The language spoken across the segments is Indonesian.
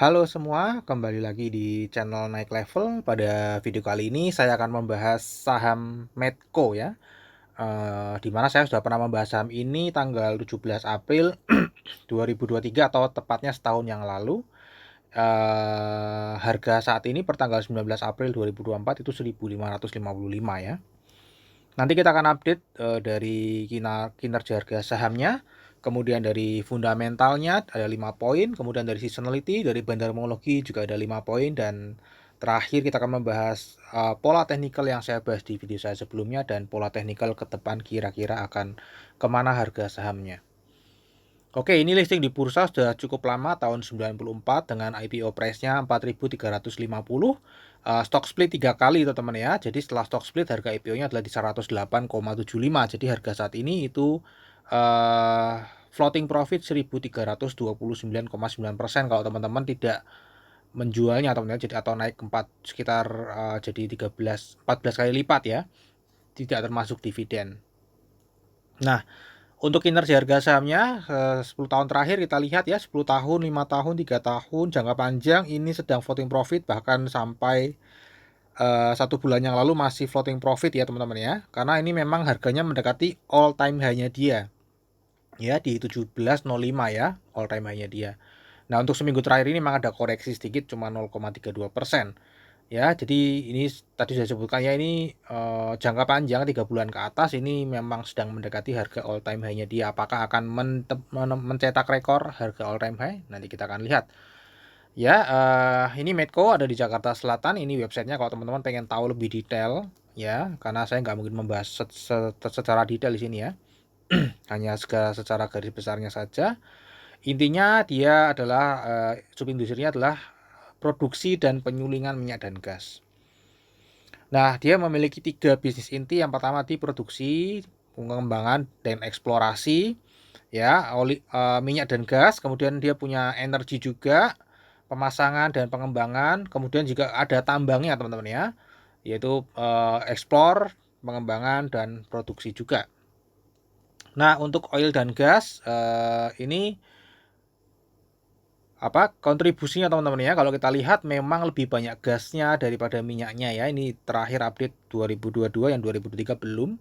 Halo semua, kembali lagi di channel Naik Level. Pada video kali ini saya akan membahas saham Medco ya. Di mana saya sudah pernah membahas saham ini tanggal 17 April 2023 atau tepatnya setahun yang lalu. Harga saat ini per tanggal 19 April 2024 itu 1.555 ya. Nanti kita akan update dari kinerja harga sahamnya, kemudian dari fundamentalnya ada 5 poin, kemudian dari seasonality, dari bandarmologi juga ada 5 poin, dan terakhir kita akan membahas pola teknikal yang saya bahas di video saya sebelumnya dan pola teknikal ke depan kira-kira akan kemana harga sahamnya. Oke, ini listing di bursa sudah cukup lama, tahun 94 dengan IPO price-nya 4.350. Stock split 3 kali teman-teman ya. Jadi setelah stock split harga IPO-nya adalah di 108,75. Jadi harga saat ini itu floating profit 1.329,9% kalau teman-teman tidak menjualnya teman-teman, jadi atau naik 4 sekitar jadi 14 kali lipat ya. Tidak termasuk dividen. Nah, untuk kinerja harga sahamnya 10 tahun terakhir kita lihat ya, 10 tahun, 5 tahun, 3 tahun, jangka panjang ini sedang floating profit, bahkan sampai 1 bulan yang lalu masih floating profit ya teman-teman ya. Karena ini memang harganya mendekati all time high-nya dia. Ya di 17.05 ya, all time high-nya dia. Nah, untuk seminggu terakhir ini memang ada koreksi sedikit cuma 0,32%. Ya, jadi ini tadi saya sebutkan ya, ini jangka panjang 3 bulan ke atas ini memang sedang mendekati harga all time high-nya dia. Apakah akan mencetak rekor harga all time high? Nanti kita akan lihat. Ya, ini Medco ada di Jakarta Selatan. Ini websitenya kalau teman-teman pengen tahu lebih detail ya, karena saya nggak mungkin membahas secara detail di sini ya. Hanya secara garis besarnya saja. Intinya dia adalah subindustrinya adalah produksi dan penyulingan minyak dan gas. Nah, dia memiliki 3 bisnis inti. Yang pertama di produksi, pengembangan dan eksplorasi ya, minyak dan gas. Kemudian dia punya energi juga, pemasangan dan pengembangan. Kemudian juga ada tambangnya teman-teman ya, yaitu eksplor, pengembangan dan produksi juga. Nah, untuk oil dan gas ini kontribusinya teman-teman ya, kalau kita lihat memang lebih banyak gasnya daripada minyaknya ya. Ini terakhir update 2022, yang 2023 belum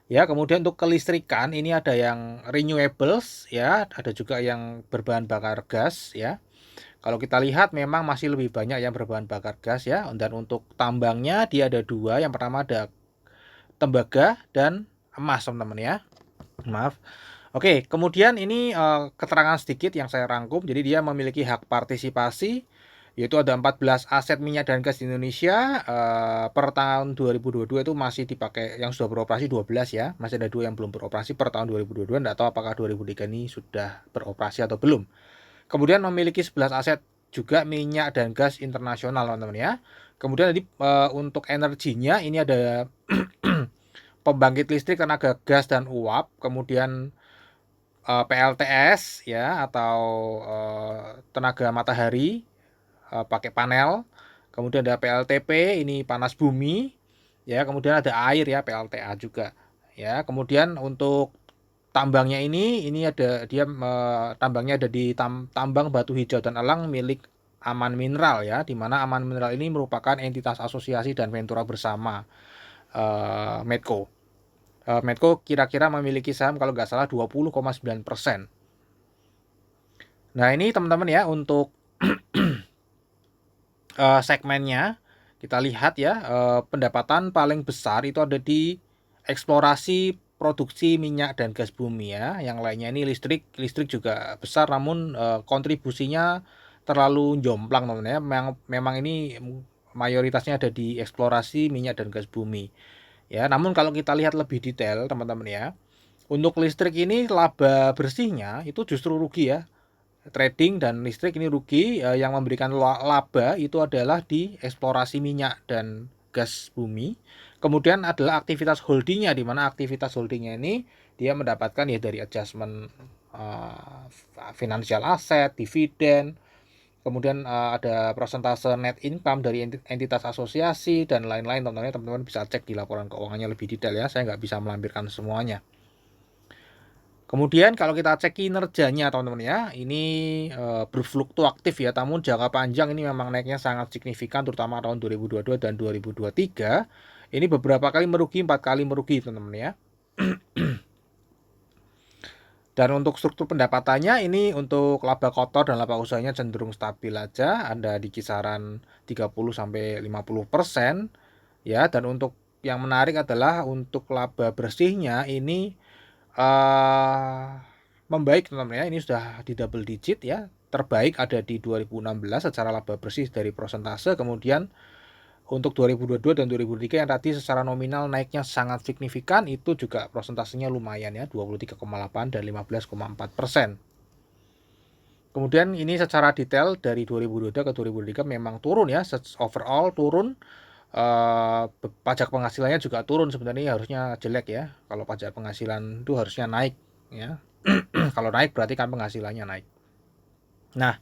ya. Kemudian untuk kelistrikan ini ada yang renewables ya, ada juga yang berbahan bakar gas ya. Kalau kita lihat memang masih lebih banyak yang berbahan bakar gas ya. Dan untuk tambangnya dia ada 2, yang pertama ada tembaga dan emas teman-teman ya, maaf. Oke, kemudian ini keterangan sedikit yang saya rangkum. Jadi dia memiliki hak partisipasi, yaitu ada 14 aset minyak dan gas di Indonesia. Per tahun 2022 itu masih dipakai, yang sudah beroperasi 12 ya. Masih ada 2 yang belum beroperasi per tahun 2022. Tidak tahu apakah 2023 ini sudah beroperasi atau belum. Kemudian memiliki 11 aset juga minyak dan gas internasional teman-teman ya. Kemudian tadi untuk energinya ini ada pembangkit listrik tenaga gas dan uap, kemudian PLTS ya, atau tenaga matahari pakai panel. Kemudian ada PLTP, ini panas bumi ya. Kemudian ada air ya, PLTA juga ya. Kemudian untuk tambangnya ini ada dia tambangnya ada di tambang batu hijau dan elang milik Aman Mineral ya, di mana Aman Mineral ini merupakan entitas asosiasi dan ventura bersama Medco. Medco kira-kira memiliki saham kalau nggak salah 20,9%. Nah, ini teman-teman ya, untuk segmennya kita lihat ya, pendapatan paling besar itu ada di eksplorasi, produksi minyak dan gas bumi ya. Yang lainnya ini listrik juga besar, namun kontribusinya terlalu jomplang teman-teman ya. Memang ini mayoritasnya ada di eksplorasi minyak dan gas bumi ya. Namun kalau kita lihat lebih detail teman-teman ya, untuk listrik ini laba bersihnya itu justru rugi ya. Trading dan listrik ini rugi, yang memberikan laba itu adalah di eksplorasi minyak dan gas bumi. Kemudian adalah aktivitas holdingnya, di mana aktivitas holdingnya ini dia mendapatkan ya dari adjustment financial asset, dividen, kemudian ada persentase net income dari entitas asosiasi dan lain-lain. Teman-teman bisa cek di laporan keuangannya lebih detail ya, saya nggak bisa melampirkan semuanya. Kemudian kalau kita cek kinerjanya teman-teman ya, ini berfluktuatif ya, namun jangka panjang ini memang naiknya sangat signifikan terutama tahun 2022 dan 2023. Ini beberapa kali merugi, 4 kali merugi teman-teman ya. Dan untuk struktur pendapatannya ini untuk laba kotor dan laba usahanya cenderung stabil aja, ada di kisaran 30-50% ya. Dan untuk yang menarik adalah untuk laba bersihnya ini membaik teman-teman ya, ini sudah di double digit ya, terbaik ada di 2016 secara laba bersih dari persentase, kemudian untuk 2022 dan 2023 yang tadi secara nominal naiknya sangat signifikan, itu juga persentasenya lumayan ya, 23,8 dan 15,4%. Kemudian ini secara detail dari 2022 ke 2023 memang turun ya, overall turun. Pajak penghasilannya juga turun, sebenarnya harusnya jelek ya, kalau pajak penghasilan itu harusnya naik ya. Kalau naik berarti kan penghasilannya naik. Nah,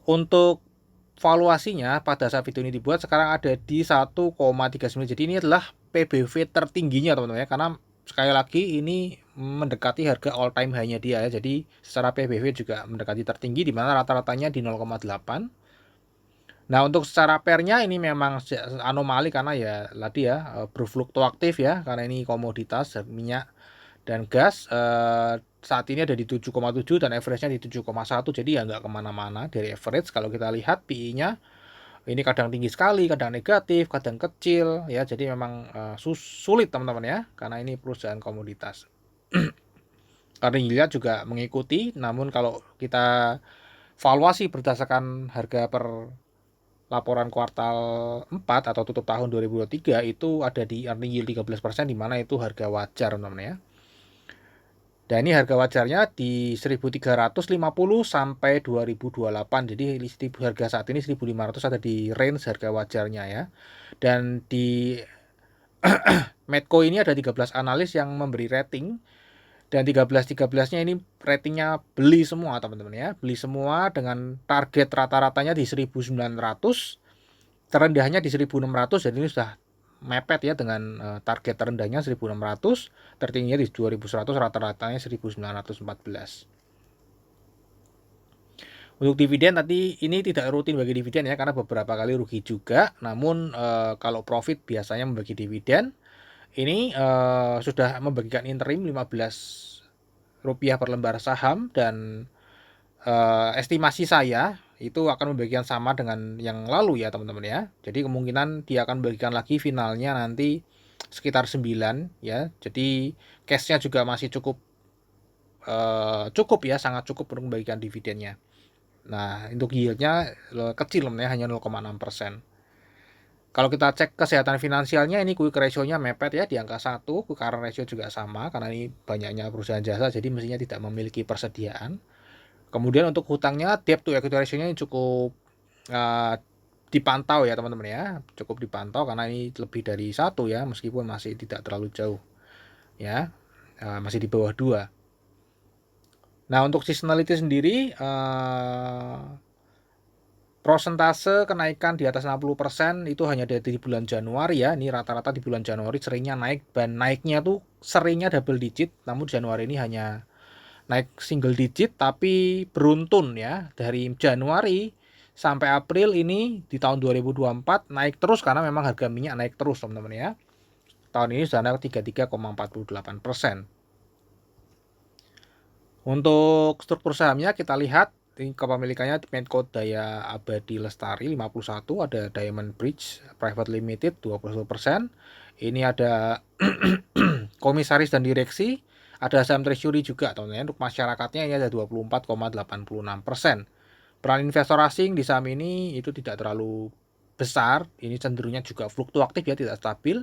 untuk valuasinya pada saat video ini dibuat sekarang ada di 1,39. Jadi ini adalah PBV tertingginya teman-teman ya, karena sekali lagi ini mendekati harga all time high-nya dia ya. Jadi secara PBV juga mendekati tertinggi, di mana rata-ratanya di 0,8. Nah, untuk secara pair-nya ini memang anomali karena ya tadi ya berfluktuatif ya, karena ini komoditas minyak dan gas saat ini ada di 7,7 dan average-nya di 7,1, jadi ya nggak kemana-mana dari average. Kalau kita lihat PI-nya ini kadang tinggi sekali, kadang negatif, kadang kecil ya, jadi memang sulit teman-teman ya, karena ini perusahaan komoditas. Earning yield juga mengikuti, namun kalau kita valuasi berdasarkan harga per laporan kuartal 4 atau tutup tahun 2023 itu ada di earning yield 13%, di mana itu harga wajar teman-teman ya. Dan ini harga wajarnya di 1.350 sampai 2028. Jadi harga saat ini 1.500 ada di range harga wajarnya ya. Dan di Medco ini ada 13 analis yang memberi rating. Dan 13-13-nya ini ratingnya beli semua teman-teman ya. Beli semua dengan target rata-ratanya di 1.900. Terendahnya di 1.600, jadi ini sudah mepet ya dengan target terendahnya 1.600, tertingginya di 2.100, rata-ratanya 1.914. Untuk dividen tadi ini tidak rutin bagi dividen ya, karena beberapa kali rugi juga, namun kalau profit biasanya membagi dividen. Ini sudah membagikan interim Rp15 per lembar saham, dan estimasi saya itu akan membagikan sama dengan yang lalu ya teman-teman ya. Jadi kemungkinan dia akan membagikan lagi finalnya nanti sekitar 9 ya. Jadi cashnya juga masih cukup ya, sangat cukup untuk membagikan dividennya. Nah, untuk yieldnya kecil ya, hanya 0,6%. Kalau kita cek kesehatan finansialnya, ini quick ratio-nya mepet ya di angka 1, quick current ratio juga sama, karena ini banyaknya perusahaan jasa, jadi mestinya tidak memiliki persediaan. Kemudian untuk hutangnya, debt to equity ratio-nya cukup dipantau ya teman-teman ya, cukup dipantau karena ini lebih dari 1 ya, meskipun masih tidak terlalu jauh ya, masih di bawah 2. Nah, untuk seasonality sendiri prosentase kenaikan di atas 60% itu hanya dari di bulan Januari ya. Ini rata-rata di bulan Januari seringnya naik, dan naiknya tuh seringnya double digit, namun Januari ini hanya naik single digit tapi beruntun ya. Dari Januari sampai April ini di tahun 2024 naik terus karena memang harga minyak naik terus teman-teman ya. Tahun ini sudah naik 33,48%. Untuk struktur sahamnya kita lihat kepemilikannya Medco Daya Abadi Lestari 51, ada Diamond Bridge Private Limited 21%. Ini ada komisaris dan direksi, ada saham treasury juga teman-teman. Untuk masyarakatnya ini ada 24,86%. Peran investor asing di saham ini itu tidak terlalu besar, ini cenderungnya juga fluktuatif ya, tidak stabil.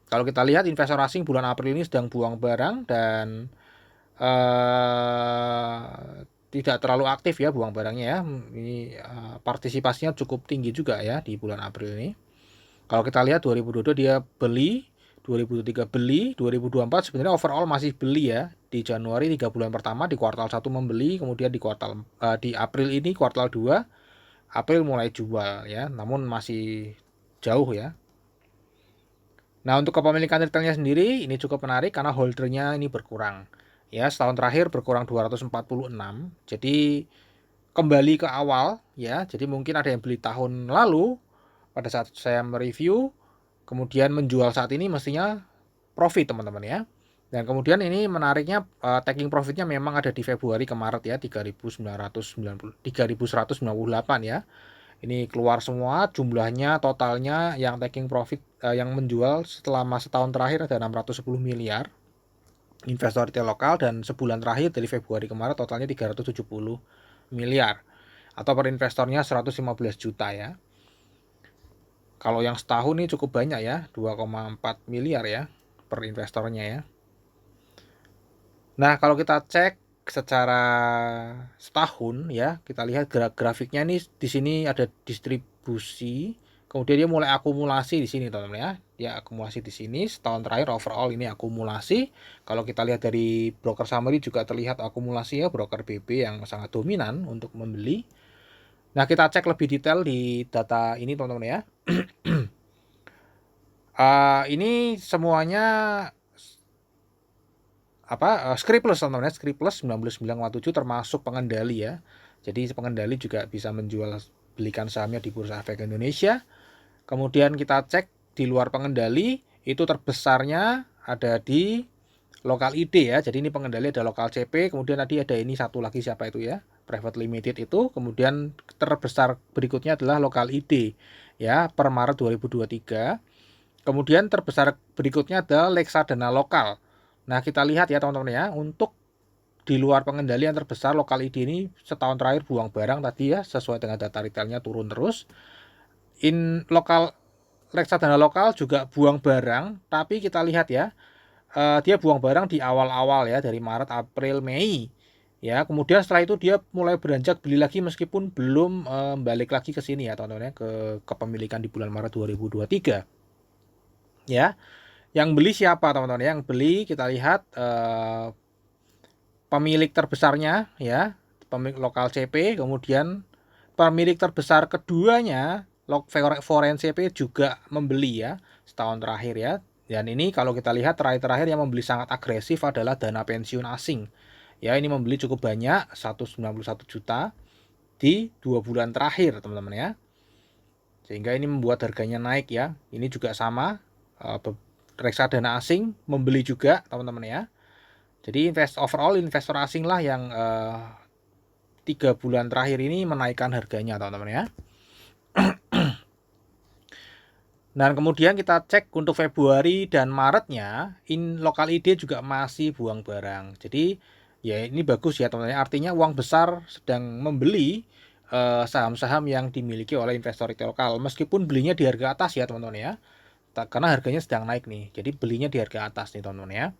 Kalau kita lihat investor asing bulan April ini sedang buang barang dan tidak terlalu aktif ya buang barangnya ya. Ini partisipasinya cukup tinggi juga ya di bulan April ini. Kalau kita lihat 2022 dia beli, 2023 beli, 2024 sebenarnya overall masih beli ya. Di Januari 3 bulan pertama di kuartal 1 membeli, kemudian di April ini kuartal 2 April mulai jual ya, namun masih jauh ya. Nah, untuk kepemilikan retailnya sendiri ini cukup menarik karena holdernya ini berkurang ya, setahun terakhir berkurang 246. Jadi kembali ke awal ya, jadi mungkin ada yang beli tahun lalu pada saat saya mereview, kemudian menjual saat ini mestinya profit teman-teman ya. Dan kemudian ini menariknya taking profitnya memang ada di Februari ke Maret ya, 3.198 ya. Ini keluar semua jumlahnya, totalnya yang taking profit yang menjual selama setahun terakhir ada 610 miliar investor retail lokal, dan sebulan terakhir dari Februari ke Maret totalnya 370 miliar atau per investornya 115 juta ya. Kalau yang setahun ini cukup banyak ya, 2,4 miliar ya per investornya ya. Nah, kalau kita cek secara setahun ya, kita lihat grafiknya nih, di sini ada distribusi, kemudian dia mulai akumulasi di sini teman-teman ya. Dia akumulasi di sini setahun terakhir overall ini akumulasi. Kalau kita lihat dari broker summary juga terlihat akumulasi ya, broker BB yang sangat dominan untuk membeli. Nah, kita cek lebih detail di data ini teman-teman ya. Ini semuanya Scriptless teman-teman ya, Scriptless 99,7 termasuk pengendali ya. Jadi pengendali juga bisa menjual belikan sahamnya di Bursa Efek Indonesia. Kemudian kita cek di luar pengendali, itu terbesarnya ada di Lokal ID ya. Jadi ini pengendali ada Lokal CP, kemudian tadi ada ini satu lagi siapa itu ya, Private Limited itu. Kemudian terbesar berikutnya adalah Lokal ID ya per Maret 2023. Kemudian terbesar berikutnya adalah Leksadana Lokal. Nah, kita lihat ya teman-teman ya, untuk di luar pengendalian terbesar Lokal ID ini setahun terakhir buang barang tadi ya, sesuai dengan data retailnya turun terus. Reksadana lokal juga buang barang, tapi kita lihat ya, dia buang barang di awal-awal ya, dari Maret, April, Mei ya. Kemudian setelah itu dia mulai beranjak beli lagi meskipun belum balik lagi ke sini ya teman-teman ya, ke kepemilikan di bulan Maret 2023 ya. Yang beli siapa teman-teman? Yang beli kita lihat pemilik terbesarnya ya, pemilik Lokal CP, kemudian pemilik terbesar keduanya Foreign CP juga membeli ya setahun terakhir ya. Dan ini kalau kita lihat terakhir yang membeli sangat agresif adalah dana pensiun asing. Ya, ini membeli cukup banyak, 191 juta di 2 bulan terakhir teman-teman ya. Sehingga ini membuat harganya naik ya. Ini juga sama, reksadana asing membeli juga teman-teman ya. Jadi overall investor asing lah yang 3 bulan terakhir ini menaikkan harganya teman-teman ya. Dan kemudian kita cek untuk Februari dan Maretnya, Lokal ID juga masih buang barang. Jadi ya ini bagus ya teman-teman. Artinya uang besar sedang membeli saham-saham yang dimiliki oleh investor retail lokal. Meskipun belinya di harga atas ya teman-teman ya. Karena harganya sedang naik nih. Jadi belinya di harga atas nih teman-teman ya.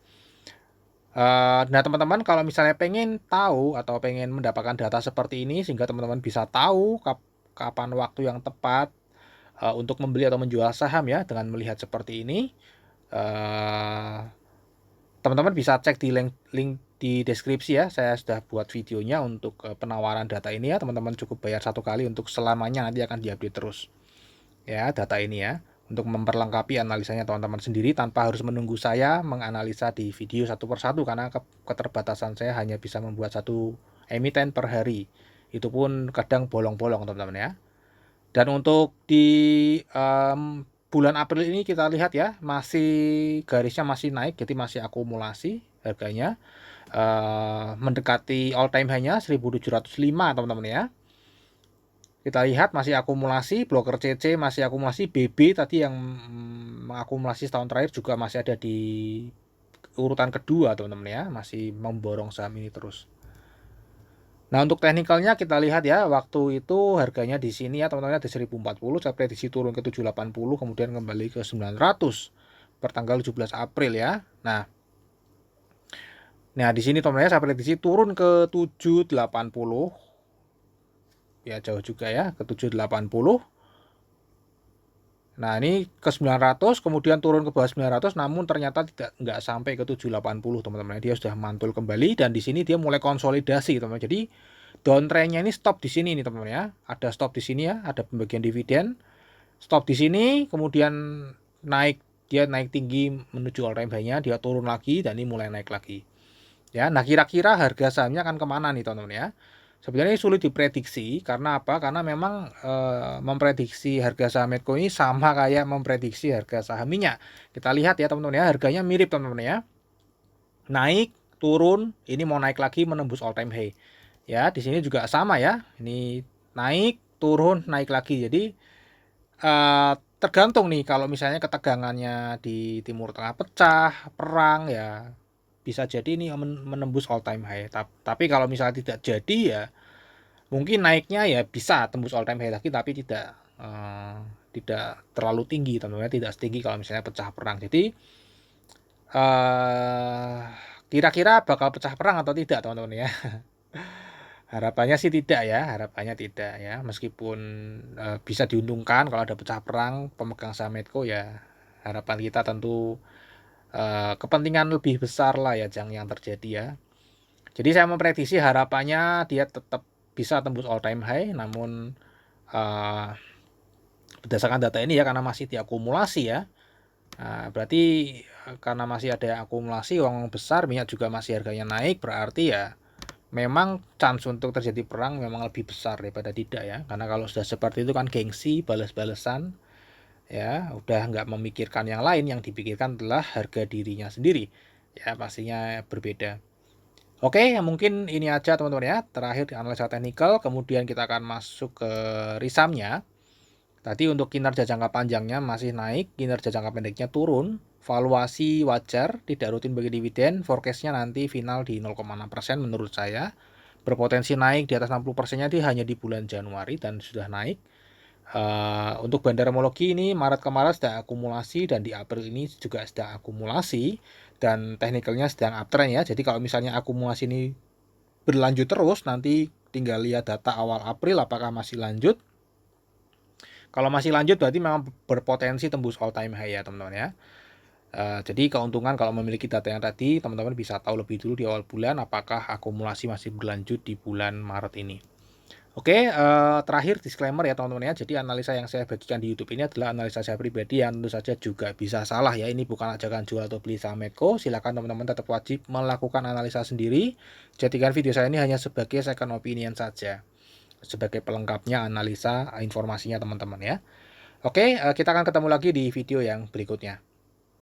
Nah teman-teman kalau misalnya pengen tahu atau pengen mendapatkan data seperti ini sehingga teman-teman bisa tahu kapan waktu yang tepat untuk membeli atau menjual saham ya, dengan melihat seperti ini, teman-teman bisa cek di link di deskripsi ya. Saya sudah buat videonya untuk penawaran data ini ya. Teman-teman cukup bayar 1 kali, untuk selamanya nanti akan diupdate terus ya data ini ya, untuk memperlengkapi analisanya teman-teman sendiri tanpa harus menunggu saya menganalisa di video satu persatu, karena keterbatasan saya hanya bisa membuat satu emiten per hari, itu pun kadang bolong-bolong teman-teman ya. Dan untuk di bulan April ini kita lihat ya, masih garisnya masih naik, jadi masih akumulasi harganya, mendekati all time high-nya 1705 teman-teman ya. Kita lihat masih akumulasi, broker CC masih akumulasi, BB tadi yang mengakumulasi setahun terakhir juga masih ada di urutan kedua teman-teman ya, masih memborong saham ini terus. Nah, untuk teknikalnya kita lihat ya, waktu itu harganya di sini ya teman-teman di 1040, saya prediksi turun ke 780, kemudian kembali ke 900 per tanggal 17 April ya. Nah, di sini teman-teman saya prediksi turun ke 780. Ya jauh juga ya, ke 780. Nah, ini ke 900, kemudian turun ke bawah 900, namun ternyata nggak sampai ke 780 teman-teman. Dia sudah mantul kembali, dan di sini dia mulai konsolidasi teman-teman. Jadi downtrendnya ini stop di sini nih teman-teman ya. Ada stop di sini ya, ada pembagian dividen. Stop di sini, kemudian dia naik tinggi menuju all time high-nya, dia turun lagi dan ini mulai naik lagi. Ya, nah kira-kira harga sahamnya akan kemana nih teman-teman ya? Sebenarnya sulit diprediksi karena apa? Karena memang memprediksi harga saham Medco ini sama kayak memprediksi harga saham minyak. Kita lihat ya teman-teman ya, harganya mirip teman-teman ya. Naik, turun, ini mau naik lagi menembus all time high. Ya, di sini juga sama ya. Ini naik, turun, naik lagi. Jadi tergantung nih kalau misalnya ketegangannya di Timur Tengah pecah, perang ya bisa jadi ini menembus all time high. Tapi kalau misalnya tidak jadi ya mungkin naiknya ya bisa tembus all time high lagi tapi tidak terlalu tinggi tentunya tidak setinggi kalau misalnya pecah perang. Jadi eh kira-kira bakal pecah perang atau tidak teman-teman ya? Harapannya sih tidak ya, harapannya tidak ya. Meskipun bisa diuntungkan kalau ada pecah perang pemegang saham Medco ya harapan kita tentu kepentingan lebih besar lah ya yang terjadi ya. Jadi saya memprediksi harapannya dia tetap bisa tembus all time high, namun uh, berdasarkan data ini ya karena masih diakumulasi ya. Berarti karena masih ada akumulasi uang besar, minyak juga masih harganya naik, berarti ya memang chance untuk terjadi perang memang lebih besar daripada tidak ya. Karena kalau sudah seperti itu kan gengsi, balas-balesan ya, udah nggak memikirkan yang lain, yang dipikirkan adalah harga dirinya sendiri. Ya pastinya berbeda. Oke, mungkin ini aja teman-teman ya. Terakhir analisa teknikal, kemudian kita akan masuk ke risamnya. Tadi untuk kinerja jangka panjangnya masih naik, kinerja jangka pendeknya turun, valuasi wajar, tidak rutin bagi dividen, forecastnya nanti final di 0,6% menurut saya. Berpotensi naik di atas 60%-nya hanya di bulan Januari dan sudah naik. Untuk bandar homologi ini Maret kemarin sedang akumulasi dan di April ini juga sedang akumulasi dan teknikalnya sedang uptrend ya. Jadi kalau misalnya akumulasi ini berlanjut terus nanti tinggal lihat data awal April apakah masih lanjut. Kalau masih lanjut berarti memang berpotensi tembus all time high ya teman-teman ya. Jadi keuntungan kalau memiliki data yang tadi teman-teman bisa tahu lebih dulu di awal bulan apakah akumulasi masih berlanjut di bulan Maret ini. Oke, terakhir disclaimer ya teman-teman ya. Jadi analisa yang saya bagikan di YouTube ini adalah analisa saya pribadi yang tentu saja juga bisa salah ya. Ini bukan ajakan jual atau beli saham Medco. Silakan teman-teman tetap wajib melakukan analisa sendiri. Jadikan video saya ini hanya sebagai second opinion saja. Sebagai pelengkapnya analisa informasinya teman-teman ya. Oke, kita akan ketemu lagi di video yang berikutnya.